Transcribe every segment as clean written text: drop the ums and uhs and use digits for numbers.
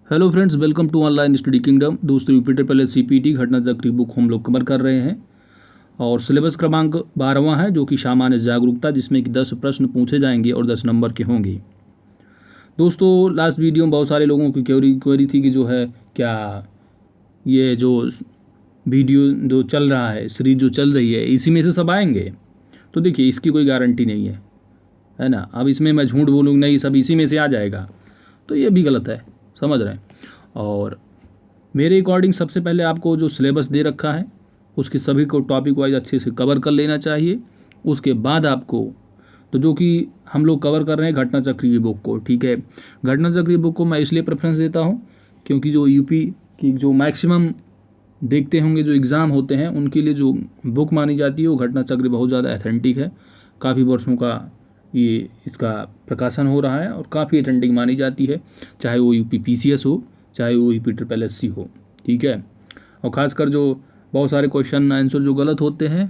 Hello friends, welcome to online study kingdom. दोस्तों, UP पहले CPT घटना चक्री बुक हम लोग कवर कर रहे हैं और सिलेबस क्रमांक 12वां है जो कि सामान्य जागरूकता, जिसमें कि 10 प्रश्न पूछे जाएंगे और 10 नंबर के होंगे। दोस्तों, लास्ट वीडियो में बहुत सारे लोगों की क्वेरी थी कि जो है क्या ये जो वीडियो जो चल रहा है, सीरीज जो चल रही है, इसी में से सब आएंगे। तो देखिए, इसकी कोई गारंटी नहीं है ना। अब इसमें मैं झूठ बोलूँ नहीं सब इसी में से आ जाएगा, तो ये भी गलत है, समझ रहे हैं। और मेरे अकॉर्डिंग सबसे पहले आपको जो सिलेबस दे रखा है उसके सभी को टॉपिक वाइज अच्छे से कवर कर लेना चाहिए। उसके बाद आपको तो जो कि हम लोग कवर कर रहे हैं घटना चक्र की बुक को, ठीक है। घटना चक्र की बुक को मैं इसलिए प्रेफरेंस देता हूँ क्योंकि जो यूपी की जो मैक्सिमम देखते होंगे जो एग्ज़ाम होते हैं उनके लिए जो बुक मानी जाती है वो घटना चक्र बहुत ज़्यादा अथेंटिक है। काफ़ी वर्षों का ये इसका प्रकाशन हो रहा है और काफ़ी अथेंटिक मानी जाती है, चाहे वो यूपी पीसीएस हो, चाहे वो यूपी ट्रिपल एससी हो, ठीक है। और ख़ासकर जो बहुत सारे क्वेश्चन आंसर जो गलत होते हैं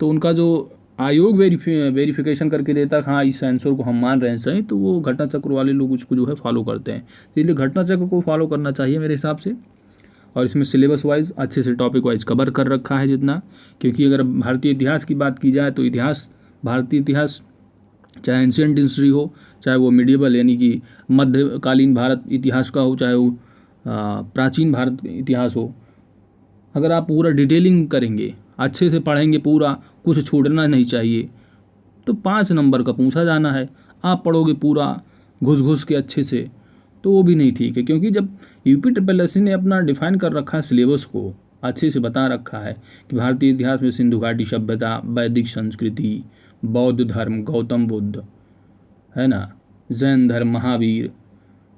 तो उनका जो आयोग वेरिफिकेशन करके देता है, हाँ इस आंसर को हम मान रहे हैं सही, तो वो घटना चक्र वाले लोग उसको जो है फॉलो करते हैं। इसलिए घटना चक्र को फॉलो करना चाहिए मेरे हिसाब से। और इसमें सिलेबस वाइज अच्छे से टॉपिक वाइज कवर कर रखा है जितना, क्योंकि अगर भारतीय इतिहास की बात की जाए तो इतिहास, भारतीय इतिहास चाहे एंशियंट हिस्ट्री हो, चाहे वो मिडिएबल यानी कि मध्यकालीन भारत इतिहास का हो, चाहे वो प्राचीन भारत इतिहास हो, अगर आप पूरा डिटेलिंग करेंगे, अच्छे से पढ़ेंगे, पूरा कुछ छोड़ना नहीं चाहिए, तो 5 नंबर का पूछा जाना है। आप पढ़ोगे पूरा घुस घुस के अच्छे से तो वो भी नहीं ठीक है, क्योंकि जब यूपी ट्रिपल एससी ने अपना डिफाइन कर रखा है, सिलेबस को अच्छे से बता रखा है कि भारतीय इतिहास में सिंधु घाटी सभ्यता, वैदिक संस्कृति, बौद्ध धर्म, गौतम बुद्ध, है ना, जैन धर्म, महावीर,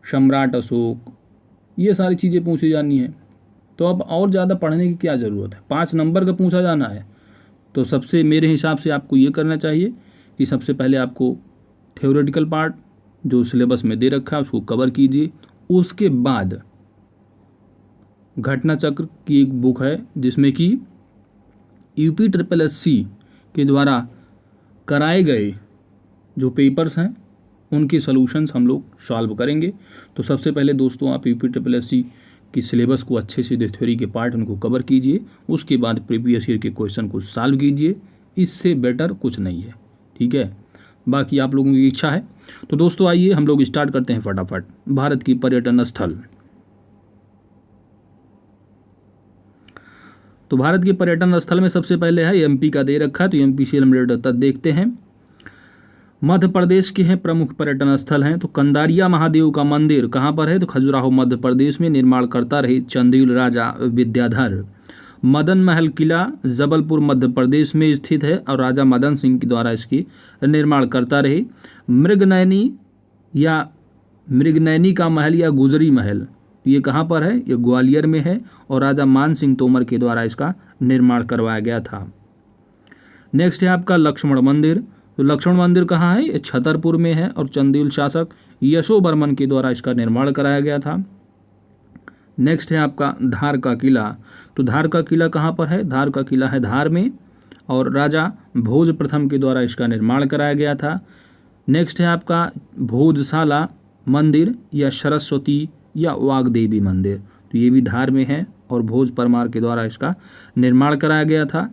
सम्राट अशोक, ये सारी चीज़ें पूछी जानी है। तो अब और ज़्यादा पढ़ने की क्या ज़रूरत है, 5 नंबर का पूछा जाना है। तो सबसे मेरे हिसाब से आपको ये करना चाहिए कि सबसे पहले आपको थ्योरेटिकल पार्ट जो सिलेबस में दे रखा है उसको कवर कीजिए। उसके बाद घटना चक्र की एक बुक है जिसमें कि यूपी ट्रिपल एससी के द्वारा कराए गए जो पेपर्स हैं उनके सॉल्यूशंस हम लोग सॉल्व करेंगे। तो सबसे पहले दोस्तों आप यूपी ट्रिपल एससी की सिलेबस को अच्छे से थ्योरी के पार्ट उनको कवर कीजिए। उसके बाद प्रीवियस ईयर के क्वेश्चन को सॉल्व कीजिए। इससे बेटर कुछ नहीं है, ठीक है। बाकी आप लोगों की इच्छा है। तो दोस्तों आइए हम लोग स्टार्ट करते हैं फटाफट। भारत की पर्यटन स्थल। तो भारत के पर्यटन स्थल में सबसे पहले है एमपी का दे रखा है, तो एमपी से रिलेटेड तक देखते हैं। मध्य प्रदेश के हैं प्रमुख पर्यटन स्थल हैं, तो कंदारिया महादेव का मंदिर कहाँ पर है, तो खजुराहो मध्य प्रदेश में। निर्माण करता रहे चंदेल राजा विद्याधर। मदन महल किला जबलपुर मध्य प्रदेश में स्थित है और राजा मदन सिंह के द्वारा इसकी निर्माण करता रहे। मृगनयनी का महल या गुजरी महल, ये कहाँ पर है, ये ग्वालियर में है और राजा मान सिंह तोमर के द्वारा इसका निर्माण करवाया गया था। नेक्स्ट है आपका लक्ष्मण मंदिर। तो लक्ष्मण मंदिर कहाँ है, ये छतरपुर में है और चंदेल शासक यशोवर्मन के द्वारा इसका निर्माण कराया गया था। नेक्स्ट है आपका धार का किला। तो धार का किला कहाँ पर है, धार का किला है धार में और राजा भोज प्रथम के द्वारा इसका निर्माण कराया गया था। नेक्स्ट है आपका भोजशाला मंदिर या सरस्वती या वाग्देवी मंदिर, तो ये भी धार में है और भोज परमार के द्वारा इसका निर्माण कराया गया था।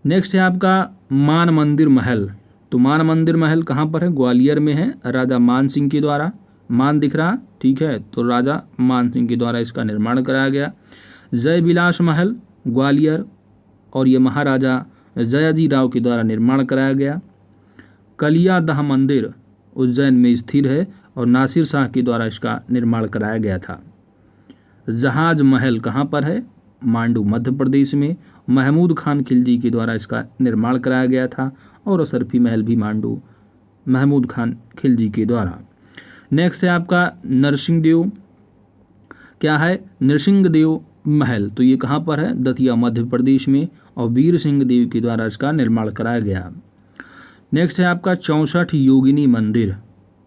नेक्स्ट है आपका मान मंदिर महल। तो मान मंदिर महल कहाँ पर है, ग्वालियर में है, राजा मान सिंह के द्वारा, मान दिख रहा, ठीक है, तो राजा मान सिंह के द्वारा इसका निर्माण कराया गया। जय विलास महल ग्वालियर और ये महाराजा जयाजी राव के द्वारा निर्माण कराया गया। कलियादह मंदिर उज्जैन में स्थित है और नासिर शाह के द्वारा इसका निर्माण कराया गया था। जहाज महल कहाँ पर है, मांडू मध्य प्रदेश में। महमूद खान खिलजी के द्वारा इसका निर्माण कराया गया था और असरफी महल भी मांडू महमूद खान खिलजी के द्वारा। नेक्स्ट है आपका नरसिंहदेव, क्या है, नरसिंहदेव महल, तो ये कहाँ पर है, दतिया मध्य प्रदेश में और वीर सिंह देव के द्वारा इसका निर्माण कराया गया। नेक्स्ट है आपका 64 योगिनी मंदिर।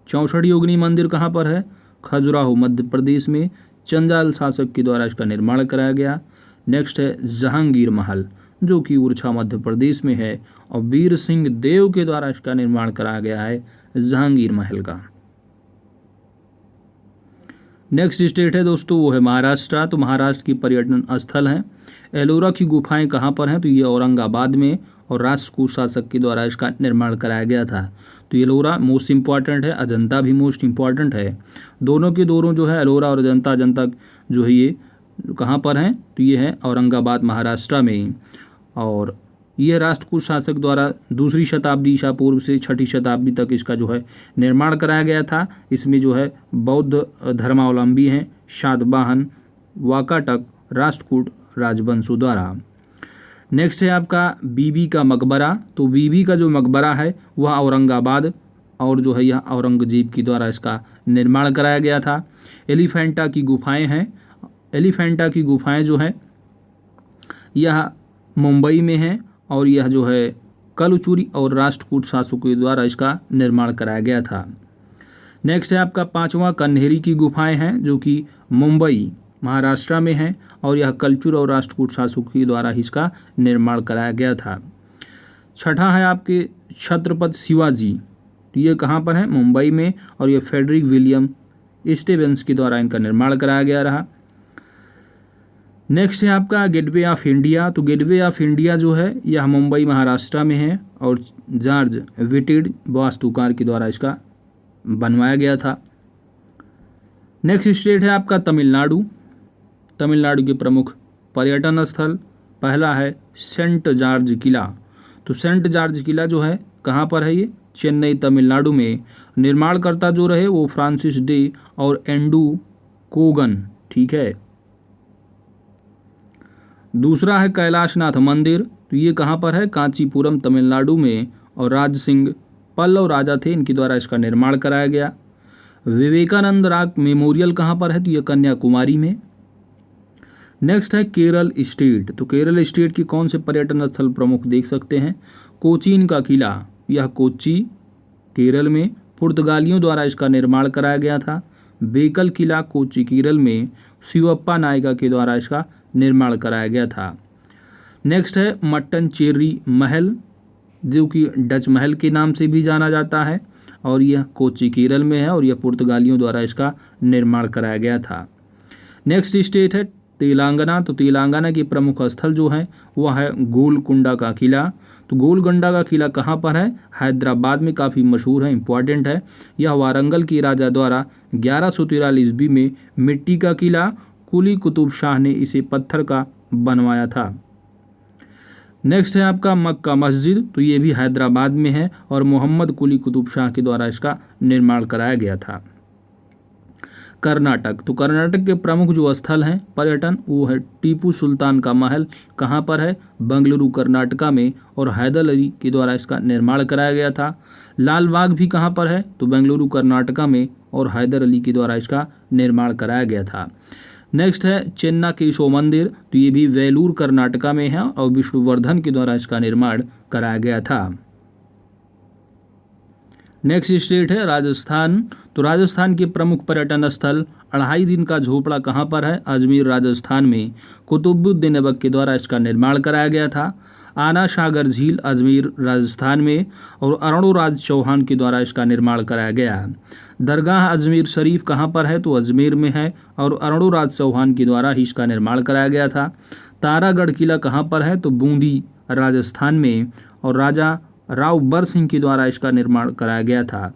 64 योगिनी मंदिर कहाँ पर है, खजुराहो मध्य प्रदेश में। चंदेल शासक के द्वारा इसका निर्माण कराया गया। नेक्स्ट है जहांगीर महल जो कि ओरछा मध्य प्रदेश में है और वीर सिंह देव के द्वारा इसका निर्माण कराया गया है जहांगीर महल का। नेक्स्ट स्टेट है दोस्तों वो है महाराष्ट्र। तो महाराष्ट्र की पर्यटन स्थल हैं। एलोरा की गुफाएं कहाँ पर हैं? तो ये औरंगाबाद में, और राष्ट्रकूट शासक के द्वारा इसका निर्माण कराया गया था। तो एलोरा मोस्ट इम्पॉर्टेंट है, अजंता भी मोस्ट इम्पॉर्टेंट है। दोनों के दोनों जो है एलोरा और अजंता, अजंता जो है ये कहाँ पर हैं? तो ये है औरंगाबाद महाराष्ट्र में। और यह राष्ट्रकूट शासक द्वारा 2री शताब्दी ईसा पूर्व से 6ठी शताब्दी तक इसका जो है निर्माण कराया गया था। इसमें जो है बौद्ध धर्मावलंबी हैं शातवाहन, वाकाटक, राष्ट्रकूट राजवंशों द्वारा। नेक्स्ट है आपका बीबी का मकबरा। तो बीबी का जो मकबरा है वह औरंगाबाद और जो है यह औरंगजेब के द्वारा इसका निर्माण कराया गया था। एलिफेंटा की गुफाएं हैं। एलिफेंटा की गुफाएं जो है यह मुंबई में है, और यह जो है कलचुरी और राष्ट्रकूट शासकों के द्वारा इसका निर्माण कराया गया था। नेक्स्ट है आपका 5वां कन्हेरी की गुफाएं हैं, जो कि मुंबई महाराष्ट्र में है, और यह कलचुर और राष्ट्रकूट शासकों के द्वारा इसका निर्माण कराया गया था। 6ठा है आपके छत्रपति शिवाजी। तो ये कहाँ पर है? मुंबई में, और यह फ्रेडरिक विलियम स्टीवेंस के द्वारा इनका निर्माण कराया गया रहा। नेक्स्ट है आपका गेटवे ऑफ इंडिया। तो गेटवे ऑफ इंडिया जो है यह मुंबई महाराष्ट्र में है, और जॉर्ज विटेड वास्तुकार के द्वारा इसका बनवाया गया था। नेक्स्ट स्टेट है आपका तमिलनाडु। तमिलनाडु के प्रमुख पर्यटन स्थल पहला है सेंट जॉर्ज किला। तो सेंट जॉर्ज किला जो है कहाँ पर है? ये चेन्नई तमिलनाडु में। निर्माणकर्ता जो रहे वो फ्रांसिस डे और एंडू कोगन, ठीक है। दूसरा है कैलाशनाथ मंदिर। तो ये कहाँ पर है? कांचीपुरम तमिलनाडु में, और राज सिंह पल्लव राजा थे, इनके द्वारा इसका निर्माण कराया गया। विवेकानंद रॉक मेमोरियल कहाँ पर है? तो ये कन्याकुमारी में। नेक्स्ट है केरल स्टेट। तो केरल स्टेट की कौन से पर्यटन स्थल प्रमुख देख सकते हैं? कोचीन का किला, यह कोच्चि केरल में पुर्तगालियों द्वारा इसका निर्माण कराया गया था। बेकल किला कोच्चि केरल में शिवप्पा नायका के द्वारा इसका निर्माण कराया गया था। नेक्स्ट है मट्टनचेरी महल, जो कि डच महल के नाम से भी जाना जाता है, और यह कोच्चि केरल में है, और यह पुर्तगालियों द्वारा इसका निर्माण कराया गया था। नेक्स्ट स्टेट है तेलंगाना। तो तेलंगाना के प्रमुख स्थल जो है वह है गोलकुंडा का किला। तो गोलकुंडा का किला कहाँ पर है? हैदराबाद में, काफ़ी मशहूर है, इम्पॉर्टेंट है। यह वारंगल के राजा द्वारा 1143 ईस्वी में मिट्टी का किला, कुली कुतुब शाह ने इसे पत्थर का बनवाया था। नेक्स्ट है आपका मक्का मस्जिद। तो ये भी हैदराबाद में है, और मोहम्मद कुली कुतुब शाह के द्वारा इसका निर्माण कराया गया था। कर्नाटक। तो कर्नाटक के प्रमुख जो स्थल हैं पर्यटन वो है टीपू सुल्तान का महल, कहाँ पर है? बेंगलुरु कर्नाटका में, और हैदर अली के द्वारा इसका निर्माण कराया गया था। लाल बाग भी कहाँ पर है? तो बेंगलुरु कर्नाटका में, और हैदर अली के द्वारा इसका निर्माण कराया गया था। नेक्स्ट है चेन्ना केशव मंदिर। तो ये भी वेलूर कर्नाटका में है, और विष्णुवर्धन के द्वारा इसका निर्माण कराया गया था। नेक्स्ट स्टेट है राजस्थान। तो राजस्थान के प्रमुख पर्यटन स्थल 2.5 दिन का झोपड़ा कहाँ पर है? अजमेर राजस्थान में। कुतुबुद्दीन ऐबक के द्वारा इसका निर्माण कराया गया था। आना सागर झील अजमेर राजस्थान में, और अरुणराज चौहान के द्वारा इसका निर्माण कराया गया। दरगाह अजमेर शरीफ कहाँ पर है? तो अजमेर में है, और अरुणराज चौहान के द्वारा ही इसका निर्माण कराया गया था। तारागढ़ किला कहाँ पर है? तो बूंदी राजस्थान में, और राजा राव बर सिंह के द्वारा इसका निर्माण कराया गया था।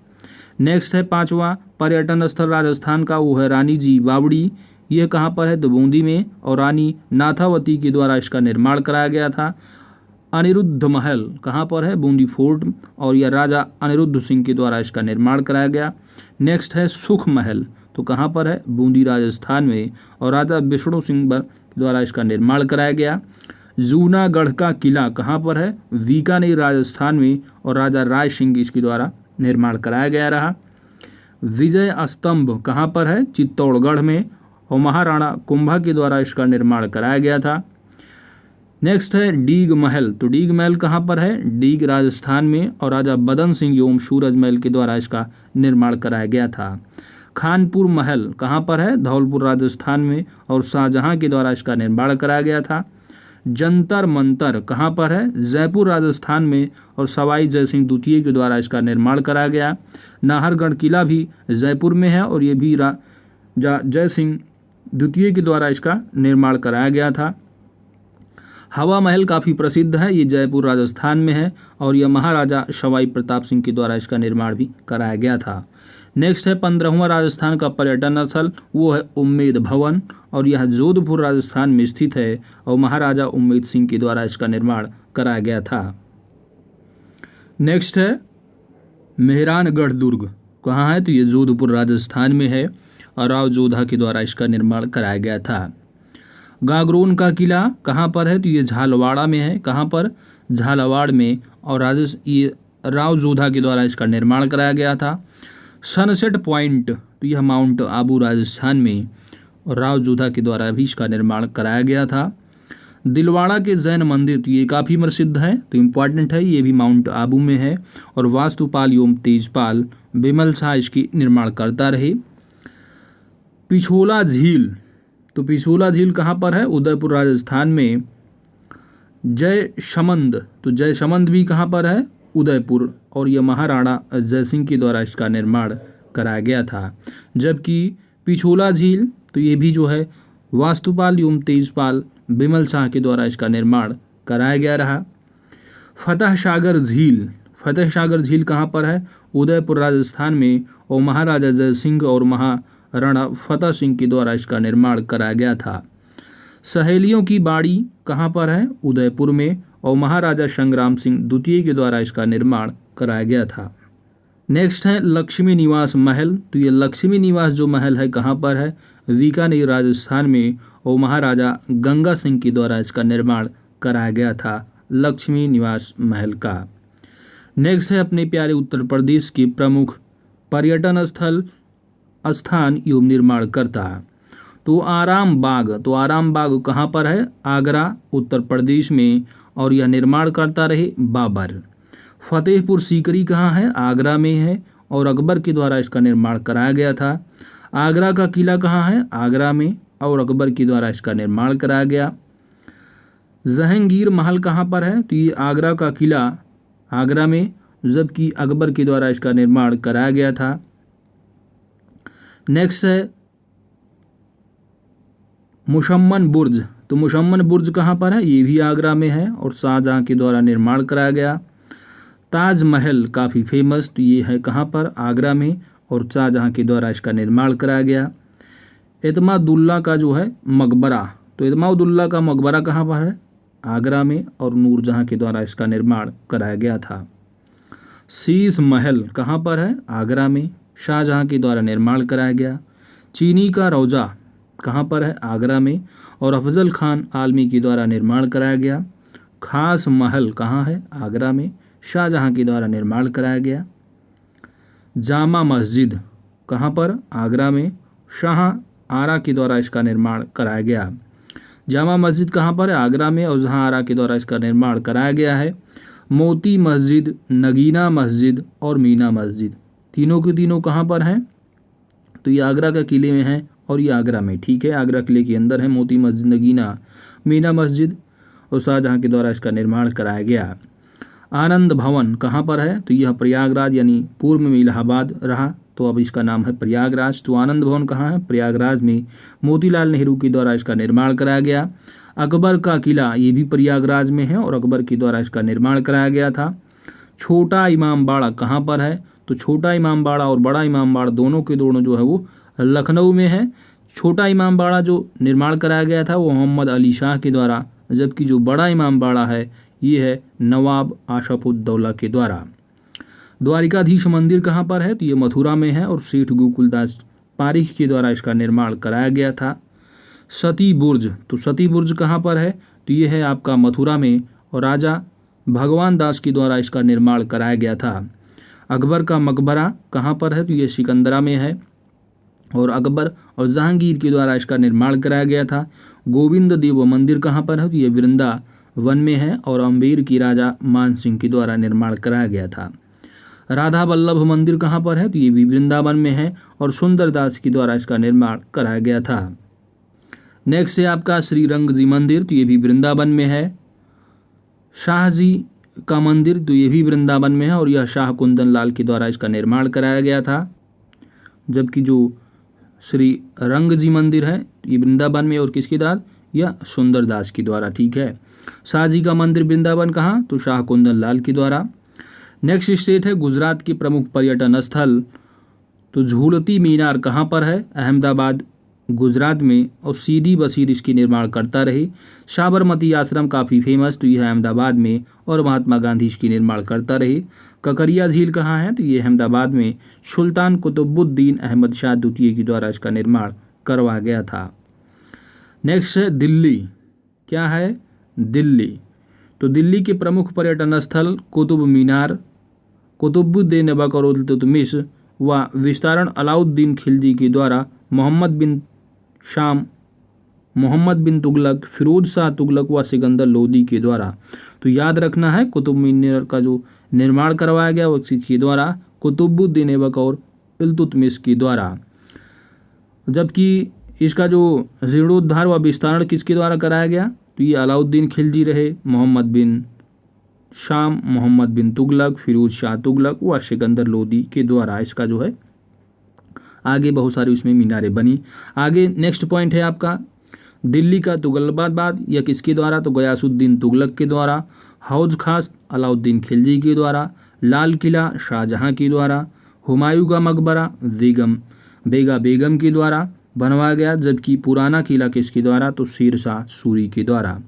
नेक्स्ट है 5वां पर्यटन स्थल राजस्थान का, वो है रानी जी बावड़ी। यह कहाँ पर है? तो बूंदी में, और रानी नाथावती के द्वारा इसका निर्माण कराया गया था। अनिरुद्ध महल कहाँ पर है? बूंदी फोर्ट, और यह राजा अनिरुद्ध सिंह के द्वारा इसका निर्माण कराया गया। नेक्स्ट है सुख महल। तो कहाँ पर है? बूंदी राजस्थान में, और राजा विष्णु सिंह के द्वारा इसका निर्माण कराया गया। जूनागढ़ का किला कहाँ पर है? बीकानेर राजस्थान में, और राजा राय सिंह इसके द्वारा निर्माण कराया गया रहा। विजय स्तंभ कहाँ पर है? चित्तौड़गढ़ में, और महाराणा कुंभा के द्वारा इसका निर्माण कराया गया था। नेक्स्ट है डीग महल। तो डीग महल कहाँ पर है? डीग राजस्थान में, और राजा बदन सिंह एवं सूरज महल के द्वारा इसका निर्माण कराया गया था। खानपुर महल कहाँ पर है? धौलपुर राजस्थान में, और शाहजहां के द्वारा इसका निर्माण कराया गया था। जंतर मंतर कहाँ पर है? जयपुर राजस्थान में, और सवाई जयसिंह द्वितीय के द्वारा इसका निर्माण कराया गया। नाहरगढ़ किला भी जयपुर में है, और ये भी जय सिंह द्वितीय के द्वारा इसका निर्माण कराया गया था। हवा महल काफ़ी प्रसिद्ध है, ये जयपुर राजस्थान में है और यह महाराजा सवाई प्रताप सिंह के द्वारा इसका निर्माण भी कराया गया था। नेक्स्ट है 15वां राजस्थान का पर्यटन स्थल, वो है उम्मेद भवन और यह जोधपुर राजस्थान में स्थित है और महाराजा उम्मेद सिंह के द्वारा इसका निर्माण कराया गया था। नेक्स्ट है मेहरानगढ़ दुर्ग, कहाँ है तो ये जोधपुर राजस्थान में है और राव जोधा के द्वारा इसका निर्माण कराया गया था। गागरोन का किला कहाँ पर है तो ये झालवाड़ा में है, कहाँ पर झालावाड़ में, और ये राव जोधा के द्वारा इसका निर्माण कराया गया था। सनसेट पॉइंट तो यह माउंट आबू राजस्थान में और राव जोधा के द्वारा भी इसका निर्माण कराया गया था। दिलवाड़ा के जैन मंदिर तो ये काफ़ी प्रसिद्ध है, तो इम्पॉर्टेंट है, ये भी माउंट आबू में है और वास्तुपाल एवं तेजपाल बिमल शाह इसकी निर्माण करता रहे। पिछोला झील, तो पिछोला झील कहाँ पर है, उदयपुर राजस्थान में। जयसमंद, तो जयसमंद भी कहाँ पर है, उदयपुर, और यह महाराणा जयसिंह के द्वारा इसका निर्माण कराया गया था। जबकि पिछोला झील तो ये भी जो है वास्तुपाल एवं तेजपाल बिमल शाह के द्वारा इसका निर्माण कराया गया रहा। फतेह सागर झील कहाँ पर है, उदयपुर राजस्थान में, और महाराजा जय सिंह और महाराणा फतेह सिंह के द्वारा इसका निर्माण कराया गया था। सहेलियों की बाड़ी कहाँ पर है, उदयपुर में, और महाराजा संग्राम सिंह द्वितीय के द्वारा इसका निर्माण कराया गया था। नेक्स्ट है लक्ष्मी निवास महल, तो ये लक्ष्मी निवास जो महल है कहाँ पर है, बीकानेर राजस्थान में, और महाराजा गंगा सिंह के द्वारा इसका निर्माण कराया गया था लक्ष्मी निवास महल का। नेक्स्ट है अपने प्यारे उत्तर प्रदेश के प्रमुख पर्यटन स्थान एवं निर्माणकर्ता, तो आराम बाग कहाँ पर है, आगरा उत्तर प्रदेश में, और यह निर्माण करता रहे बाबर। फतेहपुर सीकरी कहाँ है, आगरा में है, और अकबर के द्वारा इसका निर्माण कराया गया था। आगरा का किला कहाँ है, आगरा में, और अकबर के द्वारा इसका निर्माण कराया गया। जहांगीर महल कहाँ पर है, तो ये आगरा का किला आगरा में, जबकि अकबर के द्वारा इसका निर्माण कराया गया था। नेक्स्ट है मुशम्मन बुर्ज, तो मुशम्मन बुर्ज कहाँ पर है, ये भी आगरा में है और शाहजहाँ के द्वारा निर्माण कराया गया। ताजमहल काफ़ी फेमस, तो ये है कहाँ पर, आगरा में, और शाहजहाँ के द्वारा इसका निर्माण कराया गया। एतमादुल्ला का जो है मकबरा, तो एतमादुल्ला का मकबरा कहाँ पर है, आगरा में, और नूरजहाँ के द्वारा इसका निर्माण कराया गया था। शीश महल कहाँ पर है, आगरा में, शाहजहाँ के द्वारा निर्माण कराया गया। चीनी का रोजा कहाँ पर है, आगरा में, और अफजल खान आलमी के द्वारा निर्माण कराया गया। खास महल कहाँ है, आगरा में, शाहजहाँ के द्वारा निर्माण कराया गया। जामा मस्जिद कहाँ पर, आगरा में, शाह आरा के द्वारा इसका निर्माण कराया गया। जामा मस्जिद कहाँ पर है, आगरा में, और जहाँ आरा के द्वारा इसका निर्माण कराया गया है। मोती मस्जिद, नगीना मस्जिद और मीना मस्जिद, तीनों के तीनों कहाँ पर हैं, तो ये आगरा का किले में है और ये आगरा में, ठीक है, आगरा किले के अंदर है मोती मस्जिद, नगीना, मीना मस्जिद, और शाहजहाँ के द्वारा इसका निर्माण कराया गया। आनंद भवन कहाँ पर है, तो यह प्रयागराज यानी पूर्व में इलाहाबाद रहा, तो अब इसका नाम है प्रयागराज। तो आनंद भवन कहाँ है, प्रयागराज में, मोतीलाल नेहरू के द्वारा इसका निर्माण कराया गया। अकबर का किला ये भी प्रयागराज में है और अकबर के द्वारा इसका निर्माण कराया गया था। छोटा इमामबाड़ा कहाँ पर है, तो छोटा इमामबाड़ा और बड़ा इमामबाड़ा दोनों के दोनों जो है वो लखनऊ में है। छोटा इमामबाड़ा जो निर्माण कराया गया था वो मोहम्मद अली शाह के द्वारा, जबकि जो बड़ा इमामबाड़ा है ये है नवाब आशफुद्दौला के द्वारा। द्वारिकाधीश मंदिर कहाँ पर है, तो ये मथुरा में है और सेठ गोकुलदास पारीख के द्वारा इसका निर्माण कराया गया था। सती बुर्ज, तो सती बुर्ज कहाँ पर है, तो ये है आपका मथुरा में और राजा भगवान दास के द्वारा इसका निर्माण कराया गया था। अकबर का मकबरा कहाँ पर है, तो ये सिकंदरा में है और अकबर और जहांगीर के द्वारा इसका निर्माण कराया गया था। गोविंद देव मंदिर कहाँ पर है, तो ये वृंदावन में है और अम्बेर की राजा मान सिंह के द्वारा निर्माण कराया गया था। राधा वल्लभ मंदिर कहाँ पर है, तो ये भी वृंदावन में है और सुंदरदास के द्वारा इसका निर्माण कराया गया था। नेक्स्ट है आपका श्रीरंग जी मंदिर, तो ये भी वृंदावन में है। शाहजी का मंदिर, तो ये भी वृंदावन में है और यह शाह कुंदन लाल के द्वारा इसका निर्माण कराया गया था। जबकि जो श्री रंगजी मंदिर है, ये वृंदावन में, और किसके द्वारा, या सुंदरदास के द्वारा। ठीक है। शाहजी का मंदिर वृंदावन कहाँ, तो शाह कुंदन लाल के द्वारा। नेक्स्ट स्टेट है गुजरात के प्रमुख पर्यटन स्थल, तो झूलती मीनार कहाँ पर है, अहमदाबाद गुजरात में, और सीदी बशीर इसकी निर्माण करता रहे। साबरमती आश्रम काफ़ी फेमस, तो यह अहमदाबाद में, और महात्मा गांधी इसकी निर्माण करता रहे। ककरिया झील कहाँ है, तो ये अहमदाबाद में, सुल्तान कुतुबुद्दीन अहमद शाह द्वितीय के द्वारा इसका निर्माण करवाया गया था। नेक्स्ट है दिल्ली, क्या है, दिल्ली, तो दिल्ली के प्रमुख पर्यटन स्थल कुतुब मीनार, कुतुबुद्दीन ऐबक और इल्तुतमिश व विस्तारण अलाउद्दीन खिलजी के द्वारा, मोहम्मद बिन तुगलक, फिरोज शाह तुगलक व सिकंदर लोदी के द्वारा। तो याद रखना है कुतुब मीनार का जो निर्माण करवाया गया वो किसके द्वारा, कुतुबुद्दीन ऐबक और इल्तुतमिश के द्वारा। जबकि इसका जो जीर्णोद्धार व विस्तारण किसके द्वारा कराया गया, तो ये अलाउद्दीन खिलजी रहे, मोहम्मद बिन तुगलक, फिरोज शाह तुगलक व सिकंदर लोदी के द्वारा इसका जो है आगे बहुत सारी उसमें मीनारें बनी। आगे नेक्स्ट पॉइंट है आपका दिल्ली का तुगलकाबाद, या किसके द्वारा, तो गयासुद्दीन तुगलक के द्वारा। हौज खास अलाउद्दीन खिलजी के द्वारा। लाल किला शाहजहां के द्वारा। हुमायूं का मकबरा बेगम के द्वारा बनवाया गया, जबकि पुराना किला किसके द्वारा, तो शेर शाह सूरी के द्वारा।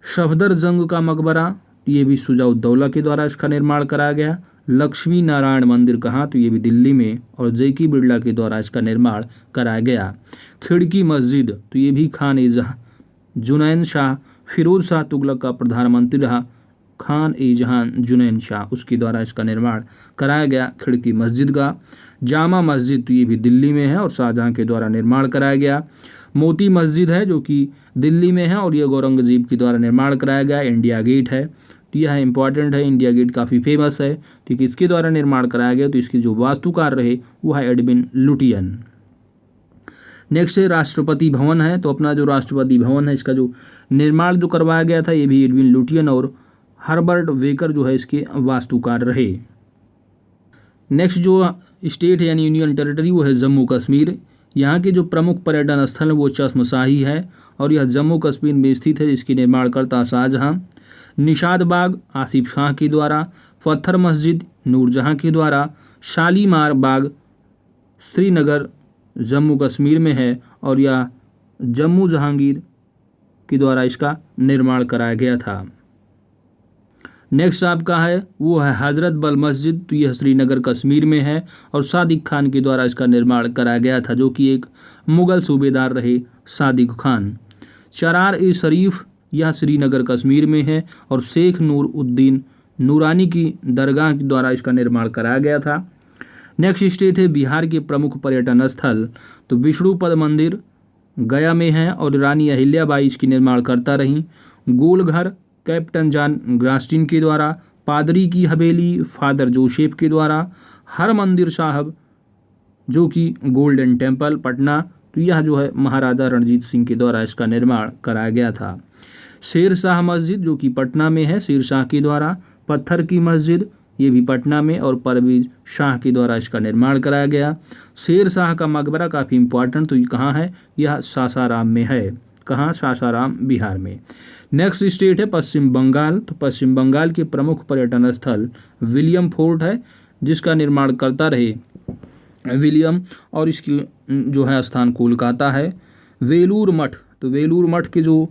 सफदरजंग का मकबरा, ये भी शुजाउद्दौला के द्वारा इसका निर्माण कराया गया। लक्ष्मी नारायण मंदिर कहाँ, तो ये भी दिल्ली में, और जे.के. बिरला के द्वारा इसका निर्माण कराया गया। खिड़की मस्जिद, तो ये भी खान-ए-जहां जुनैन शाह, फिरोज शाह तुगलक का प्रधानमंत्री रहा, खान-ए-जहां जुनैन शाह, उसके द्वारा इसका निर्माण कराया गया खिड़की मस्जिद का। जामा मस्जिद, तो ये भी दिल्ली में है और शाहजहां के द्वारा निर्माण कराया गया। मोती मस्जिद है जो कि दिल्ली में है और यह औरंगजेब के द्वारा निर्माण कराया गया। इंडिया गेट है, तो यह इंपॉर्टेंट है, इंडिया गेट काफ़ी फेमस है। तो किसके द्वारा निर्माण कराया गया, तो इसके जो वास्तुकार रहे वो है एडविन लुटियन। नेक्स्ट है राष्ट्रपति भवन है, तो अपना जो राष्ट्रपति भवन है इसका जो निर्माण जो करवाया गया था ये भी एडविन लुटियन और हर्बर्ट वेकर जो है इसके वास्तुकार रहे। नेक्स्ट जो स्टेट है यानी यूनियन टेरिटरी वो है जम्मू कश्मीर। यहाँ के जो प्रमुख पर्यटन स्थल है वो चश्मशाही है और यह जम्मू कश्मीर में स्थित है, जिसकी निर्माणकर्ता शाहजहां। निशाद बाग आसिफ शाह के द्वारा। पत्थर मस्जिद नूरजहां के द्वारा। शालीमार बाग श्रीनगर जम्मू कश्मीर में है और यह जम्मू जहांगीर के द्वारा इसका निर्माण कराया गया था। नेक्स्ट आपका है वो है हज़रत बल मस्जिद, तो यह श्रीनगर कश्मीर में है और सादिक खान के द्वारा इसका निर्माण कराया गया था, जो कि एक मुग़ल सूबेदार रहे सादिक खान। चरार ए शरीफ यह श्रीनगर कश्मीर में है और शेख नूर उद्दीन नूरानी की दरगाह के द्वारा इसका निर्माण कराया गया था। नेक्स्ट स्टेट है बिहार के प्रमुख पर्यटन स्थल, तो विष्णुपद मंदिर गया में है और रानी अहिल्याबाई इसकी निर्माण करता रहीं। गोलघर कैप्टन जॉन ग्रास्टिन के द्वारा। पादरी की हवेली फादर जोसेफ के द्वारा। हरमंदिर साहब जो कि गोल्डन टेम्पल पटना, तो यह जो है महाराजा रणजीत सिंह के द्वारा इसका निर्माण कराया गया था। शेर शाह मस्जिद जो कि पटना में है शेर शाह के द्वारा। पत्थर की मस्जिद ये भी पटना में और परवेज शाह के द्वारा इसका निर्माण कराया गया। शेर शाह का मकबरा काफ़ी इंपॉर्टेंट, तो ये कहाँ है, यह सासाराम में है। कहाँ, सासाराम बिहार में। नेक्स्ट स्टेट है पश्चिम बंगाल, तो पश्चिम बंगाल के प्रमुख पर्यटन स्थल विलियम फोर्ट है, जिसका निर्माण करता रहे विलियम और इसकी जो है स्थान कोलकाता है। वेलूर मठ, तो वेलूर मठ के जो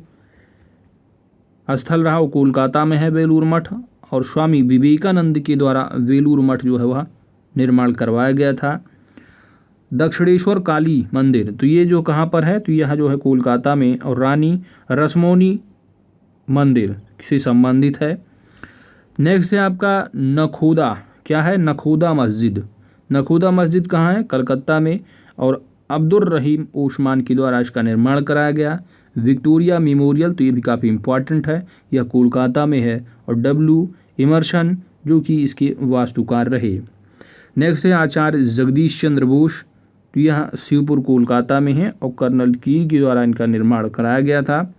स्थल रहा वो कोलकाता में है वेलूर मठ, और स्वामी विवेकानंद के द्वारा वेलूर मठ जो है वह निर्माण करवाया गया था। दक्षिणेश्वर काली मंदिर, तो ये जो कहाँ पर है, तो यह जो है कोलकाता में और रानी रसमोनी मंदिर से संबंधित है। नेक्स्ट है आपका नखोदा, क्या है, नखोदा मस्जिद। नखोदा मस्जिद कहाँ है, कलकत्ता में और अब्दुल रहीम ओस्मान के द्वारा इसका निर्माण कराया गया। विक्टोरिया मेमोरियल, तो ये भी काफ़ी इम्पॉर्टेंट है, यह कोलकाता में है और डब्ल्यू इमर्शन जो कि इसके वास्तुकार रहे। नेक्स्ट है आचार्य जगदीश चंद्र बोस, तो यह शिवपुर कोलकाता में है और कर्नल कीर के द्वारा इनका निर्माण कराया गया था।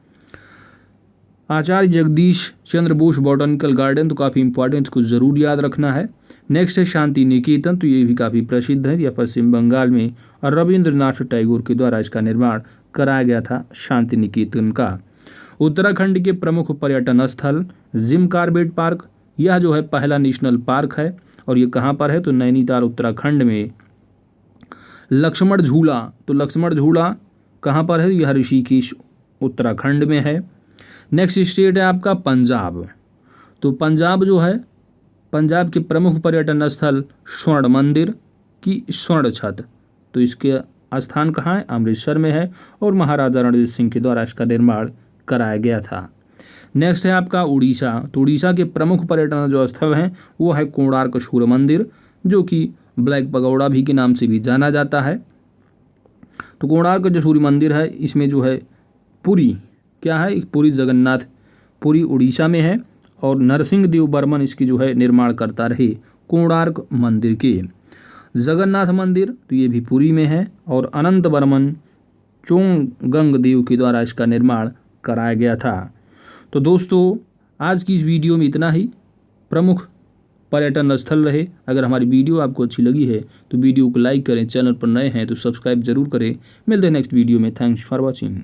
आचार्य जगदीश चंद्र बोस बॉटनिकल गार्डन, तो काफ़ी इंपॉर्टेंट, कुछ ज़रूर याद रखना है। नेक्स्ट है शांति निकेतन, तो ये भी काफ़ी प्रसिद्ध है, यह पश्चिम बंगाल में और रविंद्रनाथ टैगोर के द्वारा इसका निर्माण कराया गया था शांति निकेतन का। उत्तराखंड के प्रमुख पर्यटन स्थल जिम कॉर्बेट पार्क, यह जो है पहला नेशनल पार्क है और ये कहाँ पर है, तो नैनीताल उत्तराखंड में। लक्ष्मण झूला, तो लक्ष्मण झूला कहाँ पर है, यह ऋषिकेश उत्तराखंड में है। नेक्स्ट स्टेट है आपका पंजाब, तो पंजाब जो है, पंजाब के प्रमुख पर्यटन स्थल स्वर्ण मंदिर की स्वर्ण छत, तो इसके स्थान कहाँ है, अमृतसर में है और महाराजा रणजीत सिंह के द्वारा इसका निर्माण कराया गया था। नेक्स्ट है आपका उड़ीसा, तो उड़ीसा के प्रमुख पर्यटन जो स्थल हैं वो है कोणार्क सूर्य मंदिर, जो कि ब्लैक पगोड़ा भी के नाम से भी जाना जाता है। तो कोणार्क जो सूर्य मंदिर है, इसमें जो है पुरी, क्या है, पुरी जगन्नाथ, पुरी उड़ीसा में है और नरसिंह देव बर्मन इसकी जो है निर्माण करता रहे कोणार्क मंदिर के। जगन्नाथ मंदिर, तो ये भी पुरी में है और अनंत बर्मन चोंगंग देव के द्वारा इसका निर्माण कराया गया था। तो दोस्तों आज की इस वीडियो में इतना ही, प्रमुख पर्यटन स्थल रहे। अगर हमारी वीडियो आपको अच्छी लगी है तो वीडियो को लाइक करें, चैनल पर नए हैं तो सब्सक्राइब जरूर करें। मिलते हैं नेक्स्ट वीडियो में। Thanks for watching.